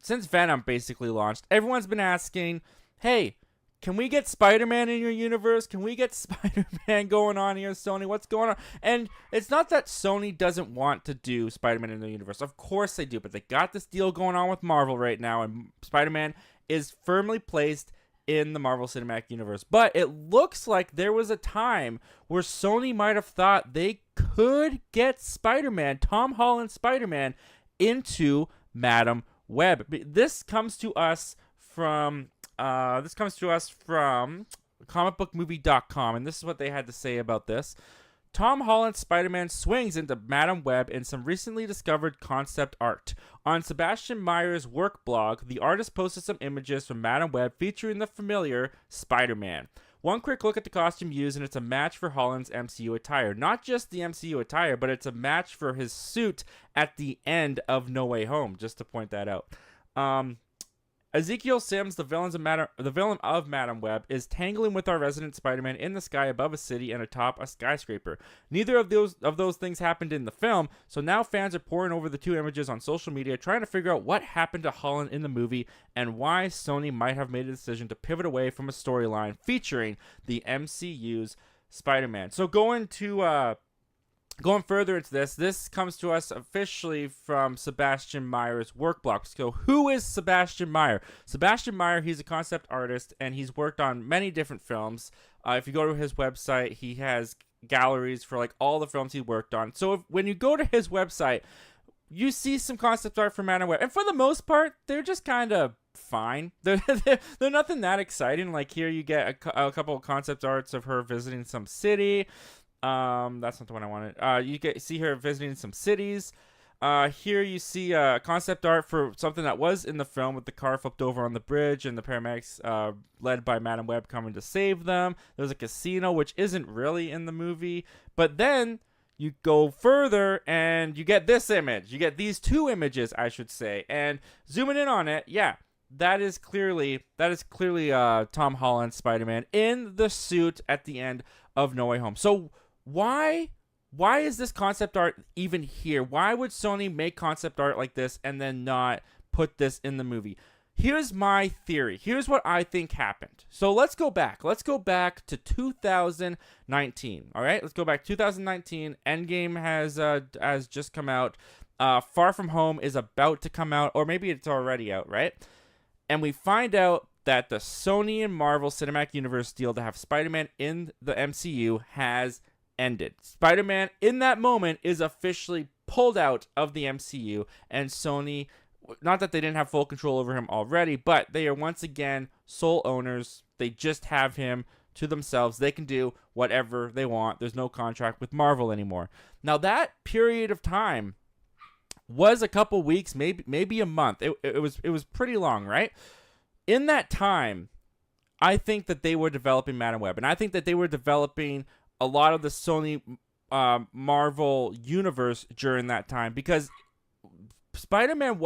since Venom basically launched, everyone's been asking, hey, can we get Spider-Man in your universe? Can we get Spider-Man going on here, Sony? What's going on? And it's not that Sony doesn't want to do Spider-Man in their universe. Of course they do, but they got this deal going on with Marvel right now, and Spider-Man is firmly placed in the Marvel Cinematic Universe. But it looks like there was a time where Sony might have thought they could get Spider-Man, Tom Holland Spider-Man, into Madam Web. This comes to us from comicbookmovie.com, and this is what they had to say about this. Tom Holland's Spider-Man swings into Madam Web in some recently discovered concept art. On Sebastian Meyer's work blog, the artist posted some images from Madam Web featuring the familiar Spider-Man. One quick look at the costume used, and it's a match for Holland's MCU attire. Not just the MCU attire, but it's a match for his suit at the end of No Way Home, just to point that out. Ezekiel Sims, the villain of Madam Web, is tangling with our resident Spider-Man in the sky above a city and atop a skyscraper. Neither of those things happened in the film, so now fans are poring over the two images on social media, trying to figure out what happened to Holland in the movie and why Sony might have made a decision to pivot away from a storyline featuring the MCU's Spider-Man. So going further into this comes to us officially from Sebastian Meyer's work blog. So who is Sebastian Meyer? Sebastian Meyer, he's a concept artist, and he's worked on many different films. If you go to his website, he has galleries for like all the films he worked on. So when you go to his website, you see some concept art for Madam Web. And for the most part, they're just kind of fine. They're nothing that exciting. Like here you get a couple of concept arts of her visiting some city. That's not the one I wanted. You see her visiting some cities. Here you see concept art for something that was in the film with the car flipped over on the bridge and the paramedics led by Madam Web coming to save them. There's a casino, which isn't really in the movie. But then you go further and you get this image. You get these two images, I should say. And zooming in on it, yeah, that is clearly Tom Holland Spider-Man in the suit at the end of No Way Home. So why is this concept art even here? Why would Sony make concept art like this and then not put this in the movie? Here's my theory. Here's what I think happened. So let's go back. Let's go back to 2019. All right, let's go back 2019. Endgame has just come out. Far From Home is about to come out, or maybe it's already out, right? And we find out that the Sony and Marvel Cinematic Universe deal to have Spider-Man in the MCU has ended. Spider-Man in that moment is officially pulled out of the MCU, and Sony, not that they didn't have full control over him already, but they are once again sole owners. They just have him to themselves. They can do whatever they want. There's no contract with Marvel anymore. Now that period of time was a couple weeks, maybe a month. It was pretty long, right? In that time, I think that they were developing Madam Web, and I think that they were developing a lot of the Sony Marvel universe during that time, because Spider-Man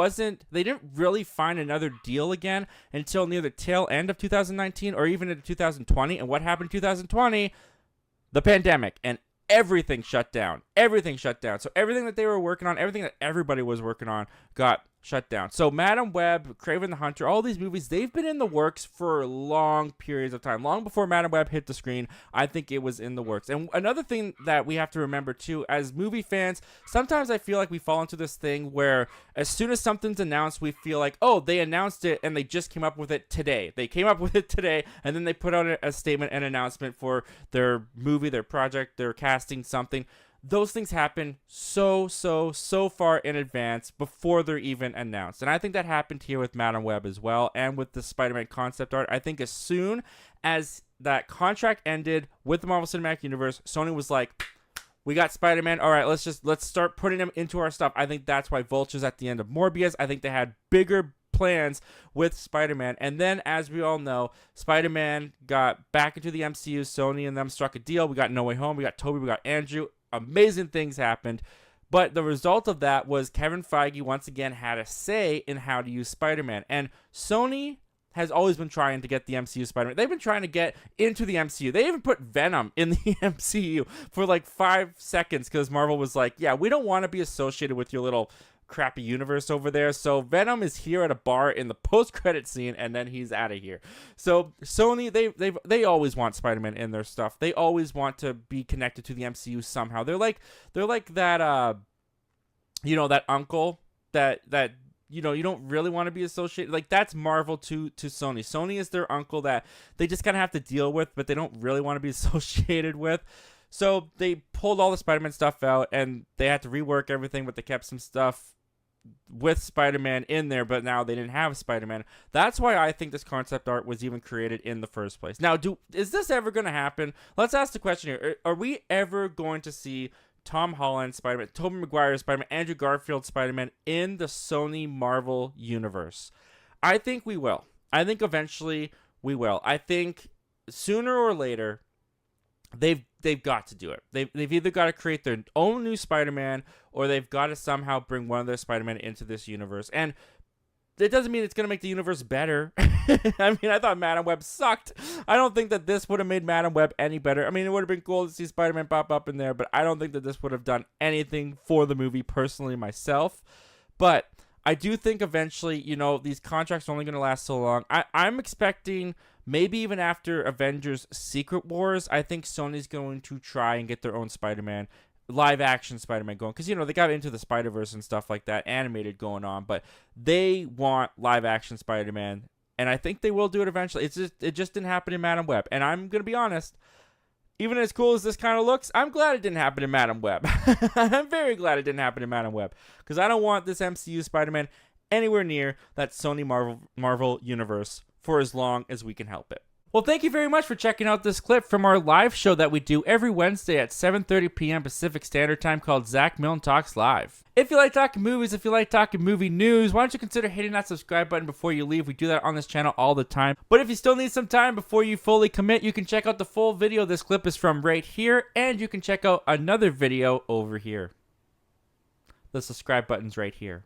they didn't really find another deal again until near the tail end of 2019 or even into 2020. And what happened in 2020? The pandemic, and everything shut down. So everything that they were working on, everything that everybody was working on got shut down. So Madam Web, Kraven the Hunter, all these movies, they've been in the works for long periods of time. Long before Madam Web hit the screen, I think it was in the works. And another thing that we have to remember too, as movie fans, sometimes I feel like we fall into this thing where as soon as something's announced, we feel like, oh, they announced it and they just came up with it today. They came up with it today, and then they put out a statement, an announcement for their movie, their project, their casting, something. Those things happen so far in advance before they're even announced. And I think that happened here with Madam Web as well, and with the Spider-Man concept art. I think as soon as that contract ended with the Marvel Cinematic Universe, Sony was like, we got Spider-Man. All right, let's start putting him into our stuff. I think that's why Vulture's at the end of Morbius. I think they had bigger plans with Spider-Man. And then, as we all know, Spider-Man got back into the MCU. Sony and them struck a deal. We got No Way Home. We got Tobey. We got Andrew. Amazing things happened. But the result of that was Kevin Feige once again had a say in how to use Spider-Man. And Sony has always been trying to get the MCU Spider-Man. They've been trying to get into the MCU. They even put Venom in the MCU for like 5 seconds because Marvel was like, yeah, we don't want to be associated with your little crappy universe over there. So Venom is here at a bar in the post-credit scene, and then he's out of here. So Sony, they always want Spider-Man in their stuff. They always want to be connected to the MCU somehow. They're like that that uncle that you don't really want to be associated. Like, that's Marvel to Sony. Sony is their uncle that they just kind of have to deal with, but they don't really want to be associated with. So they pulled all the Spider-Man stuff out, and they had to rework everything, but they kept some stuff with Spider-Man in there, but now they didn't have Spider-Man. That's why I think this concept art was even created in the first place. Now, is this ever going to happen? Let's ask the question here. Are we ever going to see Tom Holland Spider-Man, Tobey Maguire Spider-Man, Andrew Garfield Spider-Man in the Sony Marvel universe? I think we will. I think eventually we will. I think sooner or later they've got to do it. They've either got to create their own new Spider-Man, or they've got to somehow bring one of their Spider-Man into this universe. And it doesn't mean it's going to make the universe better. I mean, I thought Madam Web sucked. I don't think that this would have made Madam Web any better. I mean, it would have been cool to see Spider-Man pop up in there, but I don't think that this would have done anything for the movie personally myself. But I do think eventually, these contracts are only going to last so long. I'm expecting maybe even after Avengers Secret Wars, I think Sony's going to try and get their own Spider-Man, live action Spider-Man going, because they got Into the Spider-Verse and stuff like that animated going on, but they want live action Spider-Man, and I think they will do it eventually. It just didn't happen in Madam Web, and I'm gonna be honest, even as cool as this kind of looks, I'm glad it didn't happen in Madam Web. I'm very glad it didn't happen in Madam Web, because I don't want this MCU Spider-Man anywhere near that Sony Marvel universe for as long as we can help it. Well, thank you very much for checking out this clip from our live show that we do every Wednesday at 7:30 p.m. Pacific Standard Time called Zach Milne Talks Live. If you like talking movies, if you like talking movie news, why don't you consider hitting that subscribe button before you leave? We do that on this channel all the time. But if you still need some time before you fully commit, you can check out the full video this clip is from right here, and you can check out another video over here. The subscribe button's right here.